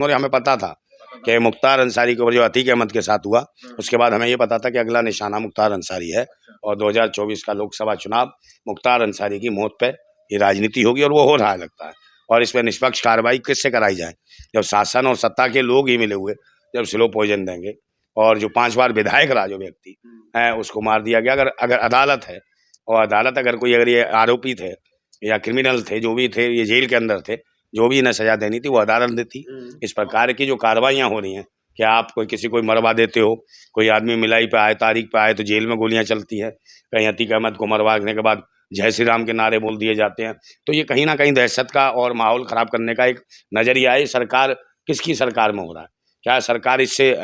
और हमें पता था कि मुख्तार अंसारी के ऊपर जो अतीक अहमद के साथ हुआ, उसके बाद हमें ये पता था कि अगला निशाना मुख्तार अंसारी है और 2024 का लोकसभा चुनाव मुख्तार अंसारी की मौत पे ये राजनीति होगी और वो हो रहा है लगता है। और इस पर निष्पक्ष कार्रवाई किससे कराई जाए जब शासन और सत्ता के लोग ही मिले हुए जब स्लो पॉइजन देंगे और जो 5 बार विधायक रहा जो व्यक्ति है उसको मार दिया गया। अगर अदालत है और अदालत अगर ये आरोपी थे या क्रिमिनल थे, जो भी थे, ये जेल के अंदर थे, जो भी इन्हें सजा देनी थी वो अदालत देती। इस प्रकार की जो कार्रवाइयाँ हो रही हैं कि आप किसी को मरवा देते हो, कोई आदमी मिलाई पे आए, तारीख पे आए तो जेल में गोलियां चलती है, कहीं अतीक अहमद को मरवाने के बाद जय श्री राम के नारे बोल दिए जाते हैं, तो ये कहीं ना कहीं दहशत का और माहौल खराब करने का एक नजरिया है। सरकार किसकी सरकार में हो रहा है? क्या सरकार इससे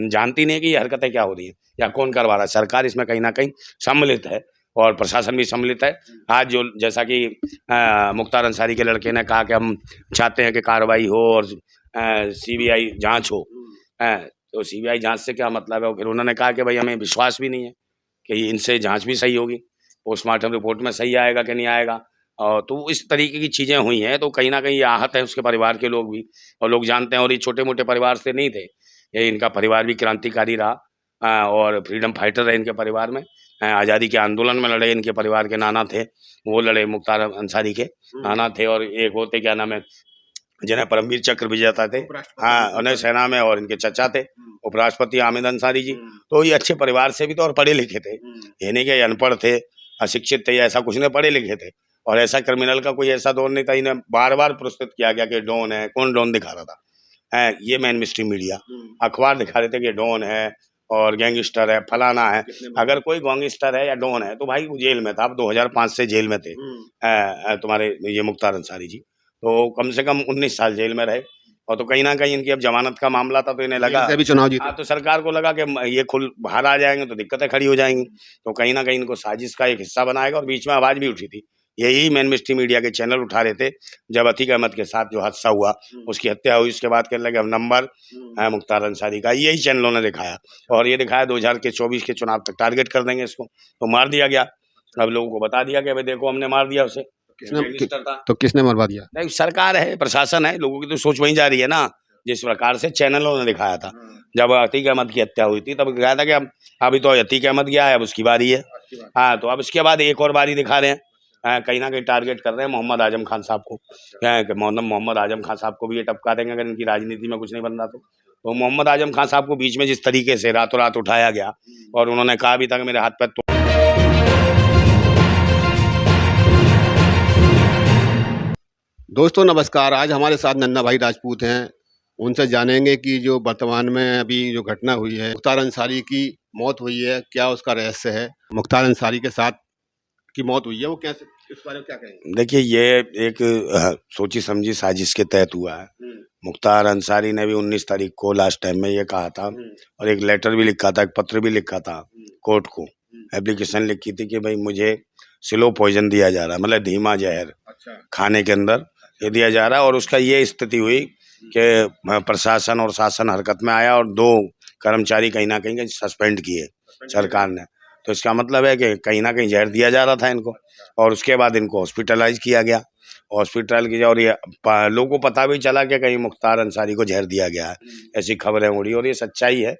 जानती नहीं कि ये हरकतें क्या हो रही हैं या कौन करवा रहा है? सरकार इसमें कहीं ना कहीं सम्मिलित है और प्रशासन भी सम्मिलित है। आज जो जैसा कि मुख्तार अंसारी के लड़के ने कहा कि हम चाहते हैं कि कार्रवाई हो और सीबीआई जांच हो, तो सीबीआई जांच से क्या मतलब है? फिर उन्होंने कहा कि भाई हमें विश्वास भी नहीं है कि इनसे जांच भी सही होगी, पोस्टमार्टम रिपोर्ट में सही आएगा कि नहीं आएगा। तो इस तरीके की चीज़ें हुई हैं, तो कहीं ना कहीं ये आहत है उसके परिवार के लोग भी, और लोग जानते हैं। और ये छोटे मोटे परिवार से नहीं थे, ये इनका परिवार भी क्रांतिकारी रहा और फ्रीडम फाइटर रहे इनके परिवार में। आज़ादी के आंदोलन में लड़े इनके परिवार के नाना थे, वो लड़े, मुख्तार अंसारी के नाना थे। और एक होते क्या नाम है जिन्हें परमवीर चक्र विजेता थे, हाँ, उन्हें सेना में, और इनके चचा थे उपराष्ट्रपति हामिद अंसारी जी। तो ये अच्छे परिवार से भी थे और पढ़े लिखे थे, ये नहीं कि अनपढ़ थे, अशिक्षित थे, ऐसा कुछ नहीं, पढ़े लिखे थे। और ऐसा क्रिमिनल का कोई ऐसा दौर नहीं था। इन्हें बार बार पुरस्कृत किया गया कि डॉन है। कौन डॉन दिखा रहा था? ये मेन स्ट्रीम मीडिया, अखबार दिखा रहे थे कि डॉन है और गैंगस्टर है, फलाना है। अगर कोई गैंगस्टर है या डॉन है तो भाई वो जेल में था, अब 2005 से जेल में थे तुम्हारे ये मुख्तार अंसारी जी, तो कम से कम 19 साल जेल में रहे। और तो कहीं ना कहीं इनकी अब जमानत का मामला था, तो इन्हें लगा अभी चुनाव जीते, तो सरकार को लगा कि ये खुल बाहर आ जाएंगे तो दिक्कतें खड़ी हो जाएंगी, तो कहीं ना कहीं इनको साजिश का एक हिस्सा बनाएगा। और बीच में आवाज भी उठी थी, यही मेन स्ट्रीम मीडिया के चैनल उठा रहे थे जब अतीक अहमद के साथ जो हादसा हुआ, उसकी हत्या हुई, उसके बाद कहने लगे अब नंबर है मुख्तार अंसारी का, यही चैनलों ने दिखाया। और ये दिखाया 2024 के चुनाव तक टारगेट कर देंगे इसको, तो मार दिया गया। अब लोगों को बता दिया कि भाई देखो हमने मार दिया उसे। तो किसने मरवा दिया? नहीं, सरकार है, प्रशासन है, लोगों की तो सोच वहीं जा रही है ना। जिस प्रकार से चैनलों ने दिखाया था जब अतीक अहमद की हत्या हुई थी, तब दिखाया था कि अब अभी तो अतीक अहमद गया है, अब उसकी बारी है। हाँ, तो अब इसके बाद एक और बारी दिखा रहे हैं, कहीं ना कहीं टारगेट कर रहे हैं मोहम्मद आजम खान साहब को। क्या है कि मोहम्मद आजम खान साहब को भी ये टपका देंगे अगर इनकी राजनीति में कुछ नहीं बन रहा तो मोहम्मद आजम खान साहब को बीच में जिस तरीके से रातों रात उठाया गया, और उन्होंने कहा भी था कि मेरे हाथ पैर दोस्तों नमस्कार, आज हमारे साथ नन्ना भाई राजपूत हैं। उनसे जानेंगे कि जो वर्तमान में अभी जो घटना हुई है, मुख्तार अंसारी की मौत हुई है, क्या उसका रहस्य है? मुख्तार अंसारी के साथ की मौत हुई है, वो कैसे, इस बारे में क्या कहेंगे? देखिए, ये एक सोची समझी साजिश के तहत हुआ है। मुख्तार अंसारी ने भी 19 तारीख को लास्ट टाइम में ये कहा था, और एक लेटर भी लिखा था, एक पत्र भी लिखा था कोर्ट को, एप्लीकेशन लिखी थी कि भाई मुझे स्लो पॉइजन दिया जा रहा है, मतलब धीमा जहर खाने के अंदर ये दिया जा रहा है। और उसका ये स्थिति हुई कि प्रशासन और शासन हरकत में आया और 2 कर्मचारी कहीं ना कहीं सस्पेंड किए सरकार ने। तो इसका मतलब है कि कहीं ना कहीं जहर दिया जा रहा था इनको, और उसके बाद इनको हॉस्पिटलाइज किया गया, हॉस्पिटल किया। और ये लोगों को पता भी चला कि कहीं मुख्तार अंसारी को जहर दिया गया है, ऐसी खबरें उड़ी। और ये सच्चाई है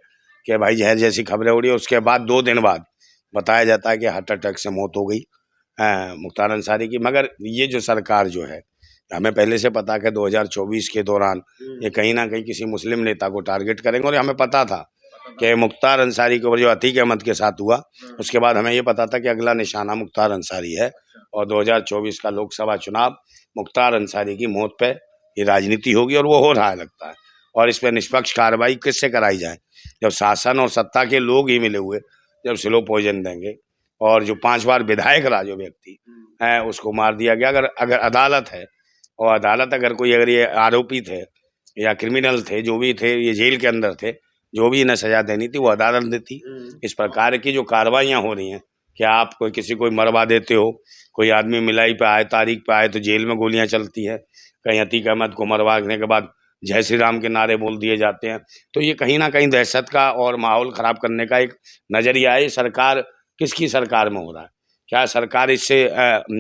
कि भाई जहर जैसी खबरें उड़ी। उसके बाद 2 दिन बाद बताया जाता है कि हार्ट अटैक से मौत हो गई मुख्तार अंसारी की। मगर ये जो सरकार जो है, हमें पहले से पता कि 2024 के दौरान ये कहीं ना कहीं किसी मुस्लिम नेता को टारगेट करेंगे। और हमें पता था कि मुख्तार अंसारी के ऊपर जो अतीक अहमद के साथ हुआ, उसके बाद हमें ये पता था कि अगला निशाना मुख्तार अंसारी है और 2024 का लोकसभा चुनाव मुख्तार अंसारी की मौत पे ये राजनीति होगी और वो हो रहा है लगता है। और इस पर निष्पक्ष कार्रवाई किससे कराई जाए जब शासन और सत्ता के लोग ही मिले हुए जब स्लो पॉइजन देंगे, और जो 5 बार विधायक रहा जो व्यक्ति है उसको मार दिया गया। अगर अदालत है और अदालत अगर ये आरोपी थे या क्रिमिनल थे, जो भी थे, ये जेल के अंदर थे, जो भी इन्हें सजा देनी थी वो अदालत देती। इस प्रकार की जो कार्रवाइयाँ हो रही हैं कि आप किसी को मरवा देते हो, कोई आदमी मिलाई पे आए, तारीख पे आए तो जेल में गोलियां चलती है, कहीं अतीक अहमद को मरवाने के बाद जय श्री राम के नारे बोल दिए जाते हैं, तो ये कहीं ना कहीं दहशत का और माहौल खराब करने का एक नजरिया है। सरकार किसकी सरकार में हो रहा है? क्या सरकार इससे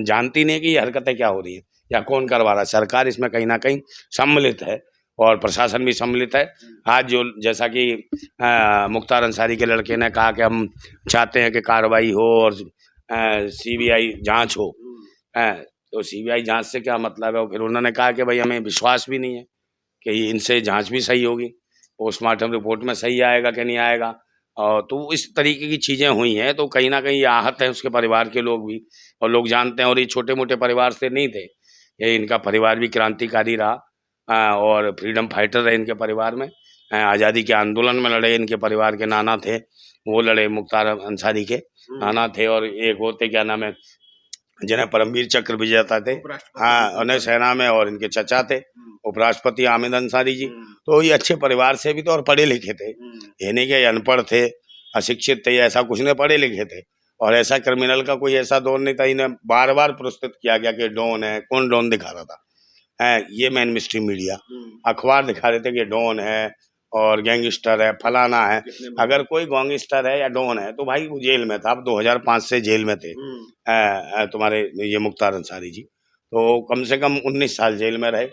जानती नहीं कि ये हरकतें क्या हो रही हैं या कौन करवा रहा है? सरकार इसमें कहीं ना कहीं सम्मिलित है और प्रशासन भी सम्मिलित है। आज जो जैसा कि मुख्तार अंसारी के लड़के ने कहा कि हम चाहते हैं कि कार्रवाई हो और सीबीआई जांच हो, तो सीबीआई जांच से क्या मतलब है। फिर उन्होंने कहा कि भाई हमें विश्वास भी नहीं है कि इनसे जांच भी सही होगी, पोस्टमार्टम रिपोर्ट में सही आएगा कि नहीं आएगा। और तो इस तरीके की चीज़ें हुई हैं, तो कहीं ना कहीं ये आहत है उसके परिवार के लोग भी, और लोग जानते हैं। और ये छोटे मोटे परिवार से नहीं थे, ये इनका परिवार भी क्रांतिकारी रहा, और फ्रीडम फाइटर रहे इनके परिवार में। आज़ादी के आंदोलन में लड़े इनके परिवार के नाना थे, वो लड़े, मुख्तार अंसारी के नाना थे। और एक होते क्या नाम है जिन्हें परमवीर चक्र विजेता थे, हाँ, उन्हें सेना में, और इनके चचा थे उपराष्ट्रपति हामिद अंसारी जी। तो ये अच्छे परिवार से भी थे और पढ़े लिखे थे, ये नहीं कि अनपढ़ थे, अशिक्षित थे, ऐसा कुछ नहीं, पढ़े लिखे थे। और ऐसा क्रिमिनल का कोई ऐसा दौर नहीं था। इन्हें बार बार प्रस्तुत किया गया कि डॉन है। कौन डॉन दिखा रहा था? ये मेन स्ट्रीम मीडिया, अखबार दिखा रहे थे कि डॉन है और गैंगस्टर है, फलाना है। अगर कोई गैंगस्टर है या डॉन है तो भाई वो जेल में था, अब 2005 से जेल में थे तुम्हारे ये मुख्तार अंसारी जी। तो कम से कम 19 साल जेल में रहे।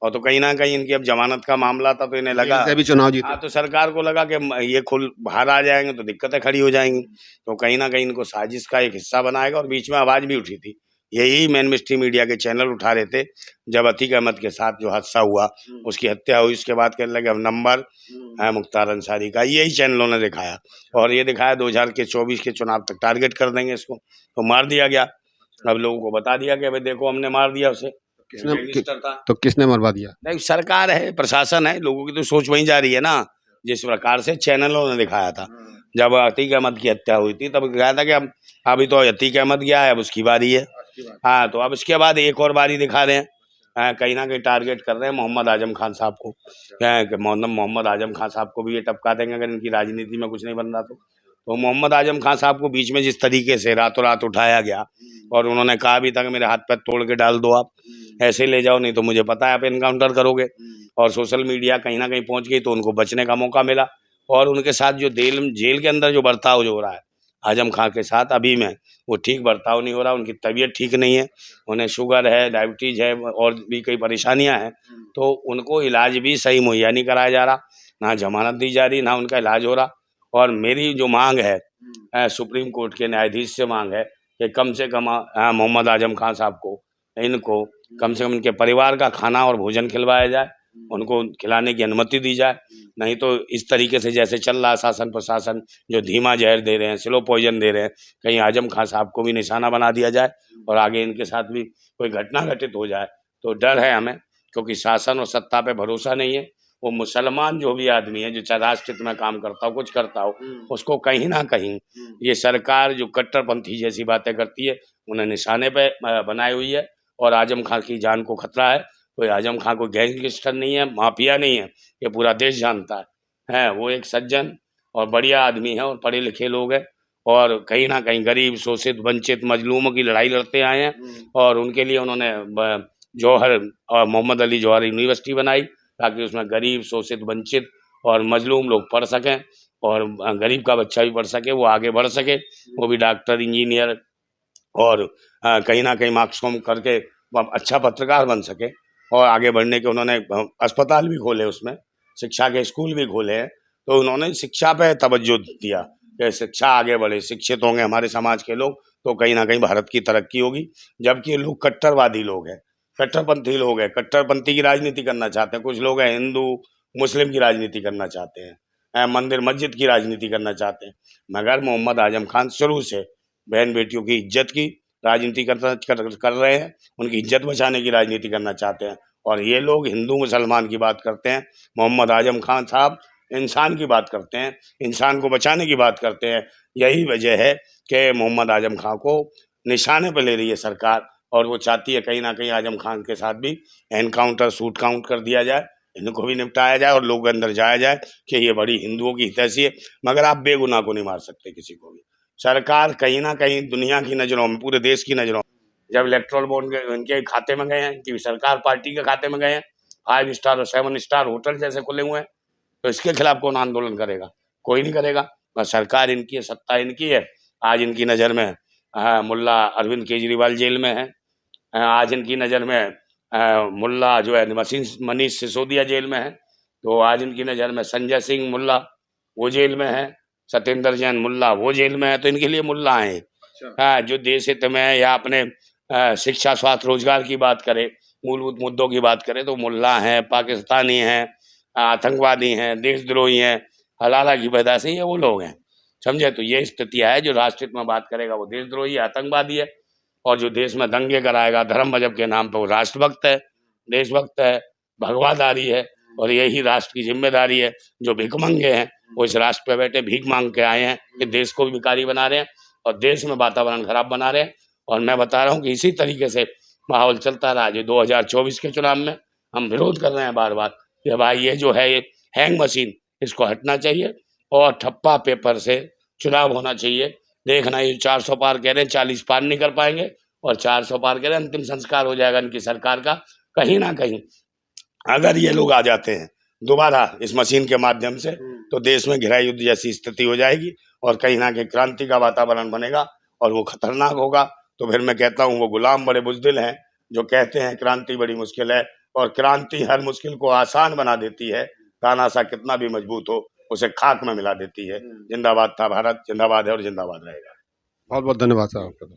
और तो कहीं ना कहीं इनकी अब जमानत का मामला था, तो इन्हें लगा, से भी चुनाव जीते। हाँ, तो सरकार को लगा कि ये खुल बाहर आ जाएंगे तो दिक्कतें खड़ी हो जाएंगी। तो कहीं ना कहीं इनको साजिश का एक हिस्सा बनाएगा। और बीच में आवाज भी उठी थी, यही मेन स्ट्रीम मीडिया के चैनल उठा रहे थे जब अतीक अहमद के साथ जो हादसा हुआ, उसकी हत्या हुई, उसके बाद कहने लगे अब नंबर है मुख्तार अंसारी का, यही चैनलों ने दिखाया। और ये दिखाया 2024 के चुनाव तक टारगेट कर देंगे इसको, तो मार दिया गया। अब लोगों को बता दिया कि भाई देखो हमने मार दिया उसे, गैंगस्टर था। तो किसने मरवा दिया? नहीं, सरकार है, प्रशासन है, लोगों की तो सोच वहीं जा रही है ना। जिस प्रकार से चैनलों ने दिखाया था जब अतीक अहमद की हत्या हुई थी, तब कहा था कि अब अभी तो अतीक अहमद गया है, अब उसकी बारी है। हाँ, तो अब इसके बाद एक और बारी दिखा रहे हैं। कहीं ना कहीं टारगेट कर रहे हैं मोहम्मद आजम खान साहब को, क्या है कि मोहम्मद आजम खान साहब को भी ये टपका देंगे अगर इनकी राजनीति में कुछ नहीं बन रहा तो मोहम्मद आजम खान साहब को बीच में जिस तरीके से रातों रात उठाया गया, और उन्होंने कहा भी था कि मेरे हाथ पैर तोड़ के डाल दो, आप ऐसे ले जाओ, नहीं तो मुझे पता है आप इनकाउंटर करोगे। और सोशल मीडिया कहीं ना कहीं पहुंच गई, तो उनको बचने का मौका मिला। और उनके साथ जो जेल के अंदर जो बर्ताव जो हो रहा है आजम खान के साथ अभी में, वो ठीक बर्ताव नहीं हो रहा। उनकी तबीयत ठीक नहीं है, उन्हें शुगर है, डायबिटीज है, और भी कई परेशानियां हैं। तो उनको इलाज भी सही मुहैया नहीं कराया जा रहा, ना जमानत दी जा रही, ना उनका इलाज हो रहा। और मेरी जो मांग है सुप्रीम कोर्ट के न्यायाधीश से मांग है कि कम से कम मोहम्मद आजम खान साहब को, इनको कम से कम इनके परिवार का खाना और भोजन खिलवाया जाए, उनको खिलाने की अनुमति दी जाए। नहीं तो इस तरीके से जैसे चल रहा शासन प्रशासन, जो धीमा जहर दे रहे हैं, स्लो पॉइजन दे रहे हैं, कहीं आजम खान साहब को भी निशाना बना दिया जाए और आगे इनके साथ भी कोई घटना घटित हो जाए। तो डर है हमें, क्योंकि शासन और सत्ता पे भरोसा नहीं है। वो मुसलमान जो भी आदमी है, जो चाहे राष्ट्रहित में काम करता हो, कुछ करता हो, उसको कहीं ना कहीं ये सरकार जो कट्टरपंथी जैसी बातें करती है, उन्हें निशाने पे बनाई हुई है। और आजम खान की जान को खतरा है। कोई आजम खान कोई गैंगस्टर नहीं है, माफिया नहीं है, ये पूरा देश जानता है। वो एक सज्जन और बढ़िया आदमी है, और पढ़े लिखे लोग हैं, और कहीं ना कहीं गरीब, शोषित, वंचित, मजलूमों की लड़ाई लड़ते आए हैं। और उनके लिए उन्होंने जौहर और मोहम्मद अली जौहर यूनिवर्सिटी बनाई, ताकि उसमें गरीब, शोषित, वंचित और मजलूम लोग पढ़ सकें, और गरीब का बच्चा भी पढ़ सके, वो आगे बढ़ सके, वो भी डॉक्टर, इंजीनियर, और कहीं ना कहीं मार्क्स कॉम करके वो अच्छा पत्रकार बन सके। और आगे बढ़ने के उन्होंने अस्पताल भी खोले, उसमें शिक्षा के स्कूल भी खोले हैं। तो उन्होंने शिक्षा पे तवज्जो दिया कि शिक्षा आगे बढ़े, शिक्षित होंगे हमारे समाज के लोग तो कहीं ना कहीं भारत की तरक्की होगी। जबकि ये लोग कट्टरवादी लोग हैं, कट्टरपंथी लोग हैं, कट्टरपंथी की राजनीति करना चाहते हैं। कुछ लोग हैं हिंदू मुस्लिम की राजनीति करना चाहते हैं, मंदिर मस्जिद की राजनीति करना चाहते हैं। मगर मोहम्मद आजम खान शुरू से बहन बेटियों की इज्जत की राजनीति कर रहे हैं, उनकी इज्जत बचाने की राजनीति करना चाहते हैं। और ये लोग हिंदू मुसलमान की बात करते हैं, मोहम्मद आजम खान साहब इंसान की बात करते हैं, इंसान को बचाने की बात करते हैं। यही वजह है कि मोहम्मद आजम खान को निशाने पर ले रही है सरकार, और वो चाहती है कहीं ना कहीं आजम खान के साथ भी एनकाउंटर, शूट काउंट कर दिया जाए, इनको भी निपटाया जाए और लोग अंदर जाया जाए कि ये बड़ी हिंदुओं की हितैषी है। मगर आप बेगुनाह को नहीं मार सकते किसी को भी। सरकार कहीं ना कहीं दुनिया की नज़रों में, पूरे देश की नज़रों में, जब इलेक्ट्रल बॉन्ड इनके खाते में गए हैं, इनकी सरकार पार्टी के खाते में गए हैं, 5 स्टार और 7 स्टार होटल जैसे खुले हुए हैं, तो इसके खिलाफ कौन आंदोलन करेगा? कोई नहीं करेगा। बस सरकार इनकी है, सत्ता इनकी है। आज इनकी नज़र में मुल्ला अरविंद केजरीवाल जेल में है, आज इनकी नज़र में मुल्ला जो है मनीष सिसोदिया जेल में है, तो आज इनकी नज़र में संजय सिंह मुल्ला वो जेल में है, सत्येंद्र जैन मुल्ला वो जेल में है, तो इनके लिए मुल्ला हैं। हाँ, जो देश हित में या अपने शिक्षा, स्वास्थ्य, रोजगार की बात करें, मूलभूत मुद्दों की बात करें, तो मुल्ला हैं, पाकिस्तानी हैं, आतंकवादी हैं, देशद्रोही हैं, हलाला की पैदा से ये वो लोग हैं, समझे। तो ये स्थितियाँ है, जो राष्ट्रहित में बात करेगा वो देशद्रोही है, आतंकवादी है, और जो देश में दंगे कराएगा धर्म मजहब के नाम पे वो राष्ट्रभक्त है, देशभक्त है, भगवादारी है, और यही राष्ट्र की जिम्मेदारी है। जो भिखमंगे हैं वो इस राष्ट्र पे बैठे भीख मांग के आए हैं कि देश को भी भिखारी बना रहे हैं और देश में वातावरण खराब बना रहे हैं। और मैं बता रहा हूँ कि इसी तरीके से माहौल चलता रहा। जो 2024 के चुनाव में हम विरोध कर रहे हैं बार बार कि भाई ये जो है ये हैंग मशीन, इसको हटना चाहिए और ठप्पा पेपर से चुनाव होना चाहिए। देखना, ये 400 पार कह रहे हैं, 40 पार नहीं कर पाएंगे, और 400 पार कह रहे हैं अंतिम संस्कार हो जाएगा इनकी सरकार का। कहीं ना कहीं अगर ये लोग आ जाते हैं दोबारा इस मशीन के माध्यम से, तो देश में गृह युद्ध जैसी स्थिति हो जाएगी और कहीं ना कहीं क्रांति का वातावरण बनेगा और वो खतरनाक होगा। तो फिर मैं कहता हूँ वो गुलाम बड़े बुज़दिल हैं जो कहते हैं क्रांति बड़ी मुश्किल है, और क्रांति हर मुश्किल को आसान बना देती है। तानाशाह कितना भी मजबूत हो उसे खाक में मिला देती है। जिंदाबाद था भारत, जिंदाबाद है और जिंदाबाद रहेगा। बहुत बहुत धन्यवाद साहब आपका।